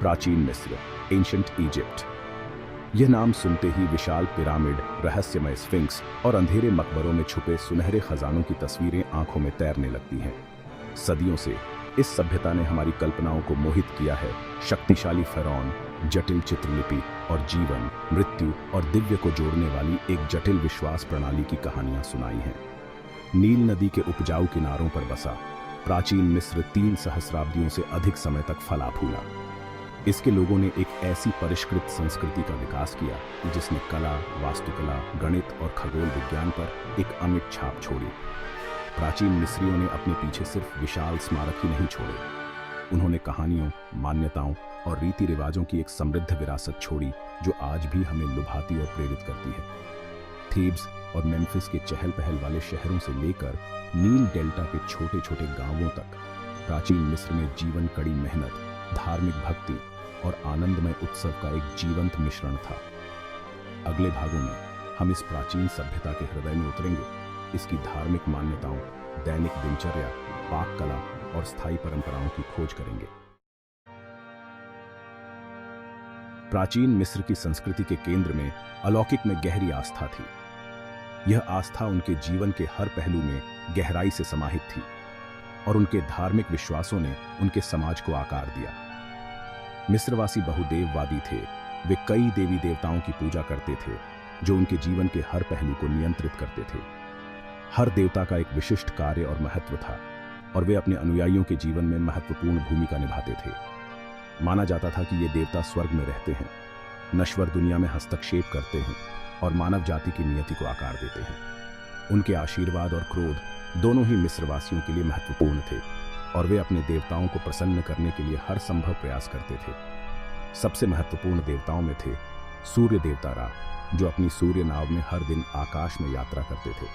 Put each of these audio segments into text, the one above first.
प्राचीन मिस्र, ancient Egypt. यह नाम सुनते ही विशाल पिरामिड, रहस्यमय स्फिंक्स और अंधेरे मकबरों में छुपे सुनहरे खजानों की तस्वीरें आंखों में तैरने लगती हैं। सदियों से इस सभ्यता ने हमारी कल्पनाओं को मोहित किया है। शक्तिशाली फरौन, जटिल चित्रलिपि और जीवन, मृत्यु और दिव्य को जोड़ने वाली एक जटिल विश्वास प्रणाली की कहानियां सुनाई हैं। नील नदी के उपजाऊ किनारों पर बसा प्राचीन मिस्र 3 सहस्राब्दियों से अधिक समय तक फला फूला। इसके लोगों ने एक ऐसी परिष्कृत संस्कृति का विकास किया जिसने कला, वास्तुकला, गणित और खगोल विज्ञान पर एक अमिट छाप छोड़ी। प्राचीन मिस्रियों ने अपने पीछे सिर्फ विशाल स्मारक ही नहीं छोड़े, उन्होंने कहानियों, मान्यताओं और रीति रिवाजों की एक समृद्ध विरासत छोड़ी जो आज भी हमें लुभाती और प्रेरित करती है। थीब्स और मेम्फिस के चहल पहल वाले शहरों से लेकर नील डेल्टा के छोटे छोटे गांवों तक प्राचीन मिस्र में जीवन, कड़ी मेहनत, धार्मिक भक्ति और आनंदमय उत्सव का एक जीवंत मिश्रण था। अगले भागों में हम इस प्राचीन सभ्यता के हृदय में उतरेंगे, इसकी धार्मिक मान्यताओं, दैनिक दिनचर्या, पाक कला और स्थायी परंपराओं की खोज करेंगे। प्राचीन मिस्र की संस्कृति के केंद्र में अलौकिक में गहरी आस्था थी। यह आस्था उनके जीवन के हर पहलू में गहराई से समाहित थी और उनके धार्मिक विश्वासों ने उनके समाज को आकार दिया। मिस्रवासी बहुदेववादी थे। वे कई देवी देवताओं की पूजा करते थे जो उनके जीवन के हर पहलू को नियंत्रित करते थे। हर देवता का एक विशिष्ट कार्य और महत्व था और वे अपने अनुयायियों के जीवन में महत्वपूर्ण भूमिका निभाते थे। माना जाता था कि ये देवता स्वर्ग में रहते हैं, नश्वर दुनिया में हस्तक्षेप करते हैं और मानव जाति की नियति को आकार देते हैं। उनके आशीर्वाद और क्रोध दोनों ही मिस्रवासियों के लिए महत्वपूर्ण थे और वे अपने देवताओं को प्रसन्न करने के लिए हर संभव प्रयास करते थे। सबसे महत्वपूर्ण देवताओं में थे सूर्य देवता रा, जो अपनी सूर्य नाव में हर दिन आकाश में यात्रा करते थे।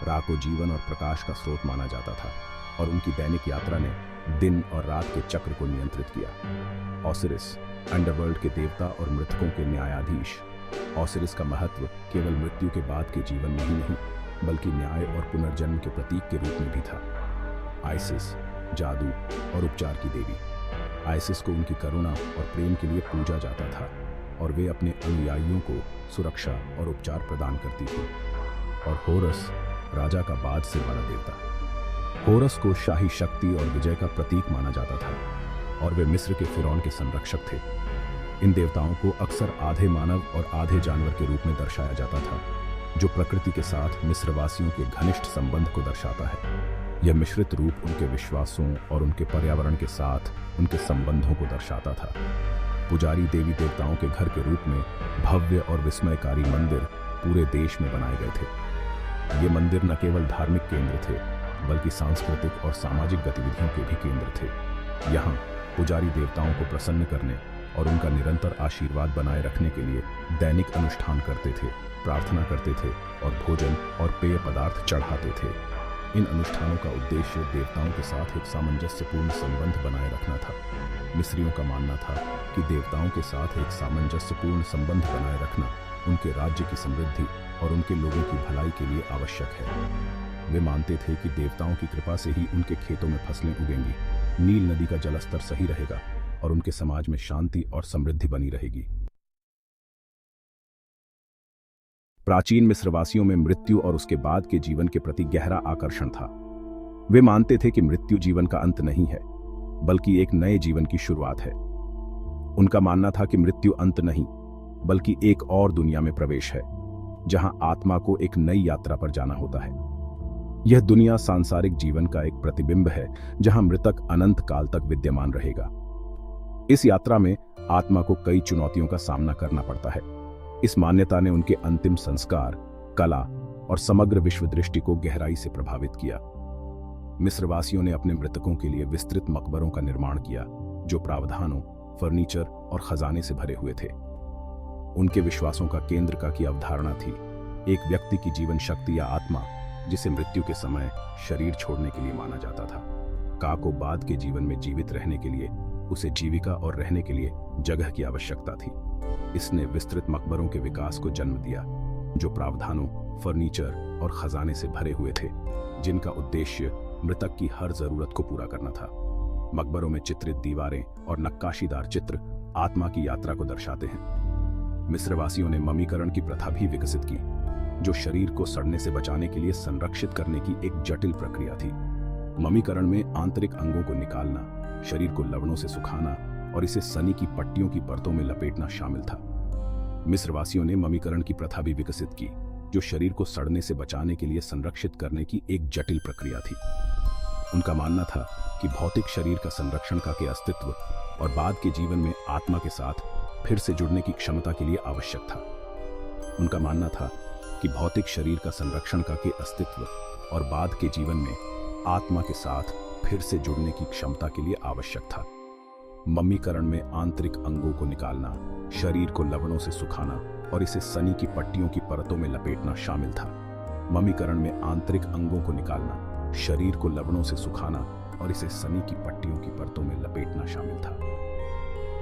रा को जीवन और प्रकाश का स्रोत माना जाता था और उनकी दैनिक यात्रा ने दिन और रात के चक्र को नियंत्रित किया। ओसिरिस, अंडरवर्ल्ड के देवता और मृतकों के न्यायाधीश। ओसिरिस का महत्व केवल मृत्यु के बाद के जीवन में ही नहीं बल्कि न्याय और पुनर्जन्म के प्रतीक के रूप में भी था। आइसिस, जादू और उपचार की देवी। आइसिस को उनकी करुणा और प्रेम के लिए पूजा जाता था और वे अपने अनुयायियों को सुरक्षा और उपचार प्रदान करती थी। और होरस, राजा का बाज सिर वाला देवता। होरस को शाही शक्ति और विजय का प्रतीक माना जाता था और वे मिस्र के फिरौन के संरक्षक थे। इन देवताओं को अक्सर आधे मानव और आधे जानवर के रूप में दर्शाया जाता था, जो प्रकृति के साथ मिस्रवासियों के घनिष्ठ संबंध को दर्शाता है। यह मिश्रित रूप उनके विश्वासों और उनके पर्यावरण के साथ उनके संबंधों को दर्शाता था। पुजारी देवी देवताओं के घर के रूप में भव्य और विस्मयकारी मंदिर पूरे देश में बनाए गए थे। ये मंदिर न केवल धार्मिक केंद्र थे बल्कि सांस्कृतिक और सामाजिक गतिविधियों के भी केंद्र थे। यहाँ पुजारी देवताओं को प्रसन्न करने और उनका निरंतर आशीर्वाद बनाए रखने के लिए दैनिक अनुष्ठान करते थे, प्रार्थना करते थे और भोजन और पेय पदार्थ चढ़ाते थे। इन अनुष्ठानों का उद्देश्य देवताओं के साथ एक सामंजस्यपूर्ण संबंध बनाए रखना था। मिस्रियों का मानना था कि देवताओं के साथ एक सामंजस्यपूर्ण संबंध बनाए रखना उनके राज्य की समृद्धि और उनके लोगों की भलाई के लिए आवश्यक है। वे मानते थे कि देवताओं की कृपा से ही उनके खेतों में फसलें उगेंगी, नील नदी का जलस्तर सही रहेगा और उनके समाज में शांति और समृद्धि बनी रहेगी। प्राचीन मिस्रवासियों में मृत्यु और उसके बाद के जीवन के प्रति गहरा आकर्षण था। वे मानते थे कि मृत्यु जीवन का अंत नहीं है बल्कि एक नए जीवन की शुरुआत है। उनका मानना था कि मृत्यु अंत नहीं बल्कि एक और दुनिया में प्रवेश है जहां आत्मा को एक नई यात्रा पर जाना होता है। यह दुनिया सांसारिक जीवन का एक प्रतिबिंब है जहां मृतक अनंत काल तक विद्यमान रहेगा। इस यात्रा में आत्मा को कई चुनौतियों का सामना करना पड़ता है। इस मान्यता ने उनके अंतिम संस्कार, कला और समग्र विश्व दृष्टि को गहराई से प्रभावित किया। मिस्रवासियों ने अपने मृतकों के लिए विस्तृत मकबरों का निर्माण किया जो प्रावधानों, फर्नीचर और खजाने से भरे हुए थे। उनके विश्वासों का केंद्र का की अवधारणा थी एक व्यक्ति की जीवन शक्ति या आत्मा जिसे मृत्यु के समय शरीर छोड़ने के लिए माना जाता था। का को बाद के जीवन में जीवित रहने के लिए उसे जीविका और रहने के लिए जगह की आवश्यकता थी। इसने विस्तृत मकबरों के विकास को जन्म दिया जो प्रावधानों, फर्नीचर और खजाने से भरे हुए थे, जिनका उद्देश्य मृतक की हर जरूरत को पूरा करना था। मकबरों में चित्रित दीवारें और नक्काशीदार चित्र आत्मा की यात्रा को दर्शाते हैं। मिस्रवासियों ने ममीकरण की प्रथा भी विकसित की, जो शरीर को सड़ने से बचाने के लिए संरक्षित करने की एक जटिल प्रक्रिया थी। ममीकरण में आंतरिक अंगों को निकालना, शरीर को लवणों से सुखाना और इसे सनी की पट्टियों की परतों में लपेटना शामिल था। मिस्रवासियों ने ममीकरण की प्रथा भी विकसित की, जो शरीर को सड़ने से बचाने के लिए संरक्षित करने की एक जटिल प्रक्रिया थी। उनका मानना था कि भौतिक शरीर का संरक्षण का के अस्तित्व और बाद के जीवन में आत्मा के साथ फिर से जुड़ने की क्षमता के लिए आवश्यक था। उनका मानना था कि भौतिक शरीर का संरक्षण का के अस्तित्व और बाद के जीवन में आत्मा के साथ फिर से जुड़ने की क्षमता के लिए आवश्यक था। मम्मीकरण में आंतरिक अंगों को निकालना, शरीर को लवणों से सुखाना और इसे सनी की पट्टियों की परतों में लपेटना शामिल था। मम्मीकरण में आंतरिक अंगों को निकालना, शरीर को लवणों से सुखाना और इसे सनी की पट्टियों की परतों में लपेटना शामिल था।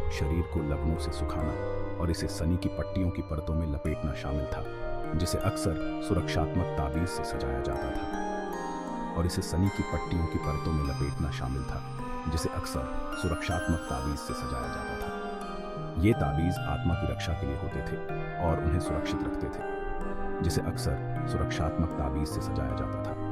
शरीर को लवणों से सुखाना और इसे सनी की पट्टियों की परतों में लपेटना शामिल था, जिसे अक्सर सुरक्षात्मक ताबीज से सजाया जाता था। और इसे सनी की पट्टियों की परतों में लपेटना शामिल था, जिसे अक्सर सुरक्षात्मक ताबीज से सजाया जाता था। ये ताबीज आत्मा की रक्षा के लिए होते थे और उन्हें सुरक्षित रखते थे, जिसे अक्सर सुरक्षात्मक ताबीज से सजाया जाता था।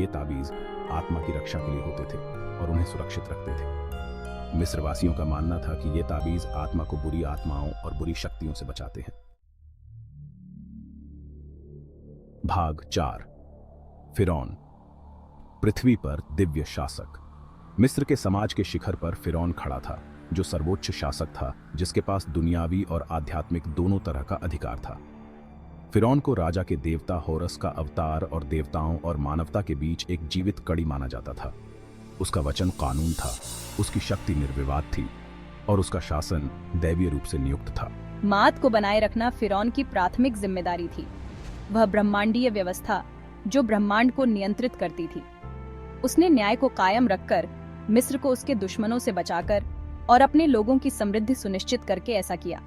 ये ताबीज आत्मा की रक्षा के लिए होते थे और उन्हें सुरक्षित रखते थे। मिस्रवासियों का मानना था कि ये ताबीज आत्मा को बुरी आत्माओं और बुरी शक्तियों से बचाते हैं। भाग 4। फिरौन, पृथ्वी पर दिव्य शासक। मिस्र के समाज के शिखर पर फिरौन खड़ा था, जो सर्वोच्च शासक था, जिसके पास दुनियावी और आध्यात्मिक दोनों तरह का अधिकार था। फिरौन को राजा के देवता होरस का अवतार और देवताओं और मानवता के बीच एक जीवित कड़ी माना जाता था। उसका वचन कानून था, उसकी शक्ति निर्विवाद थी और उसका शासन दैवीय रूप से नियुक्त था। मात को बनाए रखना फिरौन की प्राथमिक जिम्मेदारी थी। वह ब्रह्मांडीय व्यवस्था जो ब्रह्मांड को नियंत्रित करती थी। उसने न्याय को कायम रखकर मिस्र को उसके दुश्मनों से बचाकर और अपने लोगों की समृद्धि सुनिश्चित करके ऐसा किया।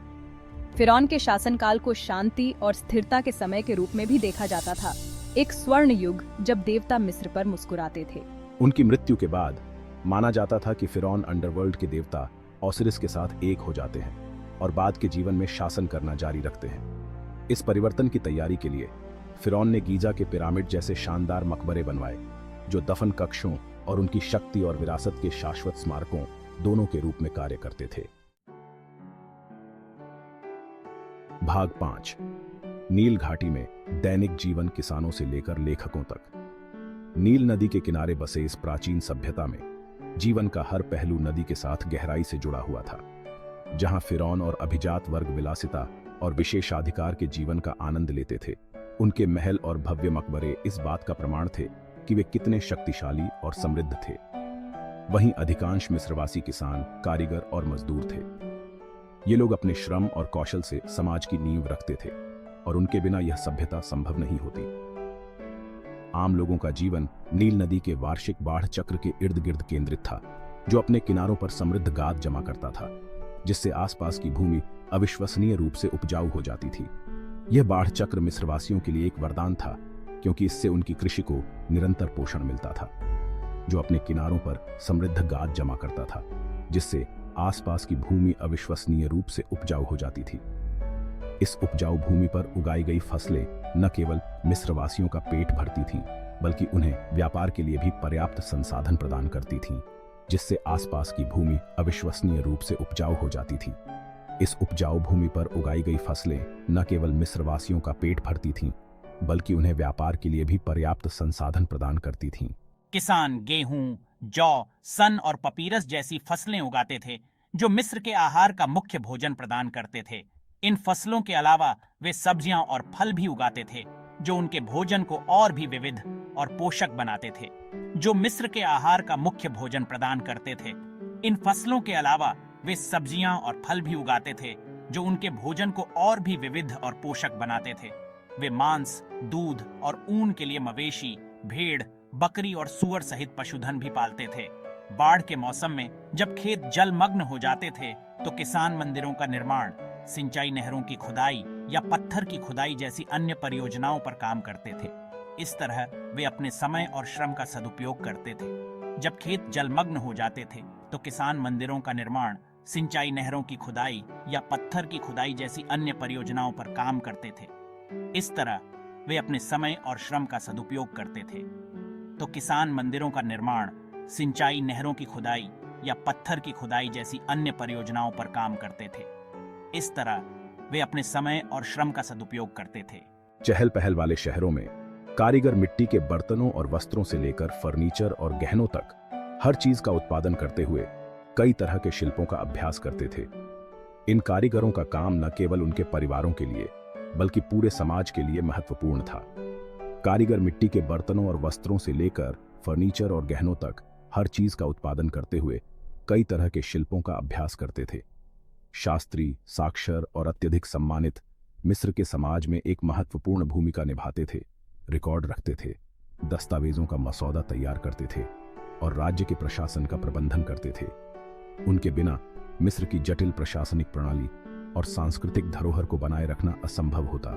फिरौन के शासनकाल को शांति और स्थिरता के समय के रूप में भी देखा जाता था, एक स्वर्ण युग जब देवता मिस्र पर मुस्कुराते थे। उनकी मृत्यु के बाद माना जाता था कि फिरौन अंडरवर्ल्ड के देवता ओसिरिस के साथ एक हो जाते हैं और बाद के जीवन में शासन करना जारी रखते हैं। इस परिवर्तन की तैयारी के लिए फिरौन ने गीजा के पिरामिड जैसे शानदार मकबरे बनवाए, जो दफन कक्षों और उनकी शक्ति और विरासत के शाश्वत स्मारकों दोनों के रूप में कार्य करते थे। भाग 5। नील घाटी में दैनिक जीवन, किसानों से लेकर लेखकों तक। नील नदी के किनारे बसे इस प्राचीन सभ्यता में जीवन का हर पहलू नदी के साथ गहराई से जुड़ा हुआ था। जहां फिरौन और अभिजात वर्ग विलासिता और विशेषाधिकार के जीवन का आनंद लेते थे, उनके महल और भव्य मकबरे इस बात का प्रमाण थे कि वे कितने शक्तिशाली और समृद्ध थे। वहीं अधिकांश मिस्रवासी किसान, कारीगर और मजदूर थे। ये लोग अपने श्रम और कौशल से समाज की नींव रखते थे और उनके बिना यह सभ्यता संभव नहीं होती। आम लोगों का जीवन नील नदी के वार्षिक बाढ़ चक्र के इर्द गिर्द केंद्रित था, जो अपने किनारों पर समृद्ध गाद जमा करता था, जिससे आसपास की भूमि अविश्वसनीय रूप से उपजाऊ हो जाती थी। यह बाढ़ चक्र मिस्रवासियों के लिए एक वरदान था, क्योंकि इससे उनकी कृषि को निरंतर पोषण मिलता था, जो अपने किनारों पर समृद्ध गाद जमा करता था, जिससे आसपास की भूमि अविश्वसनीय रूप से उपजाऊ हो जाती थी। इस उपजाऊ भूमि पर उगाई गई फसलें न केवल मिस्रवासियों का पेट भरती थीं, बल्कि उन्हें व्यापार के लिए भी पर्याप्त संसाधन प्रदान करती थीं, जिससे आसपास की भूमि अविश्वसनीय रूप से उपजाऊ हो जाती थी। इस उपजाऊ भूमि पर उगाई गई फसलें न केवल मिस्रवासियों का पेट भरती थीं, बल्कि उन्हें व्यापार के लिए भी पर्याप्त संसाधन प्रदान करती थीं। किसान गेहूं, जौ, सन और पपीरस जैसी फसलें उगाते थे, जो मिस्र के आहार का मुख्य भोजन प्रदान करते थे। इन फसलों के अलावा वे सब्जियां और फल भी उगाते थे, जो उनके भोजन को और भी विविध और पोषक बनाते थे, जो मिस्र के आहार का मुख्य भोजन प्रदान करते थे। इन फसलों के अलावा वे सब्जियां और फल भी उगाते थे, जो उनके भोजन को और भी विविध और पोषक बनाते थे। वे मांस, दूध और ऊन के लिए मवेशी, भेड़, बकरी और सूअर सहित पशुधन भी पालते थे। बाढ़ के मौसम में जब खेत जलमग्न हो जाते थे, तो किसान मंदिरों का निर्माण, सिंचाई नहरों की खुदाई या पत्थर की खुदाई जैसी अन्य परियोजनाओं पर काम करते थे। इस तरह वे अपने समय और श्रम का सदुपयोग करते थे। जब खेत जलमग्न हो जाते थे, तो किसान मंदिरों का निर्माण, सिंचाई नहरों की खुदाई या पत्थर की खुदाई जैसी अन्य परियोजनाओं पर काम करते थे। इस तरह वे अपने समय और श्रम का सदुपयोग करते थे। तो किसान मंदिरों का निर्माण, सिंचाई नहरों की खुदाई या पत्थर की खुदाई जैसी अन्य परियोजनाओं पर काम करते थे। इस तरह वे अपने समय और श्रम का सदुपयोग करते थे। चहल पहल वाले शहरों में कारीगर मिट्टी के बर्तनों और वस्त्रों से लेकर फर्नीचर और गहनों तक हर चीज का उत्पादन करते हुए कई तरह के शिल्पों का अभ्यास करते थे। इन कारीगरों का काम न केवल उनके परिवारों के लिए बल्कि पूरे समाज के लिए महत्वपूर्ण था। कारीगर मिट्टी के बर्तनों और वस्त्रों से लेकर फर्नीचर और गहनों तक हर चीज का उत्पादन करते हुए कई तरह के शिल्पों का अभ्यास करते थे। शास्त्री, साक्षर और अत्यधिक सम्मानित मिस्र के समाज में एक महत्वपूर्ण भूमिका निभाते थे, रिकॉर्ड रखते थे, दस्तावेजों का मसौदा तैयार करते थे और राज्य के प्रशासन का प्रबंधन करते थे। उनके बिना मिस्र की जटिल प्रशासनिक प्रणाली और सांस्कृतिक धरोहर को बनाए रखना असंभव होता।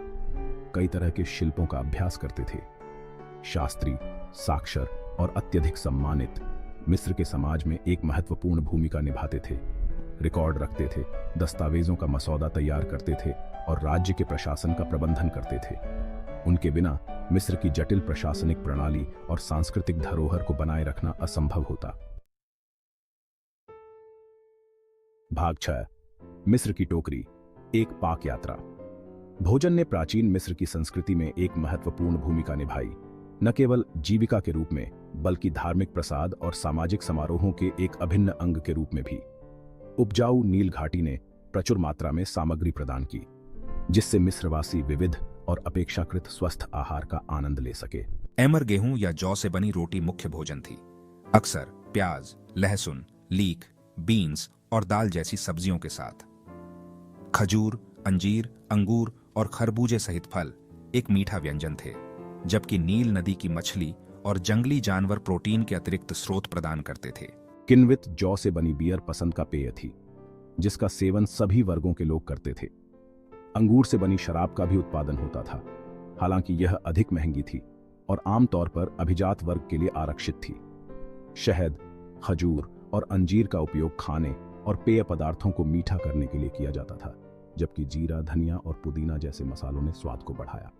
कई तरह के शिल्पों का अभ्यास करते थे। शास्त्री, साक्षर और अत्यधिक सम्मानित मिस्र के समाज में एक महत्वपूर्ण भूमिका निभाते थे, रिकॉर्ड रखते थे, दस्तावेजों का मसौदा तैयार करते थे और राज्य के प्रशासन का प्रबंधन करते थे। उनके बिना मिस्र की जटिल प्रशासनिक प्रणाली और सांस्कृतिक धरोहर को बनाए रखना असंभव होता। भाग 6, मिस्र की टोकरी, एक पाक यात्रा। भोजन ने प्राचीन मिस्र की संस्कृति में एक महत्वपूर्ण भूमिका निभाई, न केवल जीविका के रूप में बल्कि धार्मिक प्रसाद और सामाजिक समारोहों के एक अभिन्न अंग के रूप में भी। उपजाऊ नील घाटी ने प्रचुर मात्रा में सामग्री प्रदान की, जिससे मिस्रवासी विविध और अपेक्षाकृत स्वस्थ आहार का आनंद ले सके। एमर गेहूं या जौ से बनी रोटी मुख्य भोजन थी। अक्सर प्याज, लहसुन, लीक, बीन्स और दाल जैसी सब्जियों के साथ। खजूर, अंजीर, अंगूर और खरबूजे सहित फल एक मीठा व्यंजन थे, जबकि नील नदी की मछली और जंगली जानवर प्रोटीन के अतिरिक्त स्रोत प्रदान करते थे। किन्वित जौ से बनी बियर पसंद का पेय थी, जिसका सेवन सभी वर्गों के लोग करते थे। अंगूर से बनी शराब का भी उत्पादन होता था, हालांकि यह अधिक महंगी थी और आमतौर पर अभिजात वर्ग के लिए आरक्षित थी। शहद, खजूर और अंजीर का उपयोग खाने और पेय पदार्थों को मीठा करने के लिए किया जाता था, जबकि जीरा, धनिया और पुदीना जैसे मसालों ने स्वाद को बढ़ाया।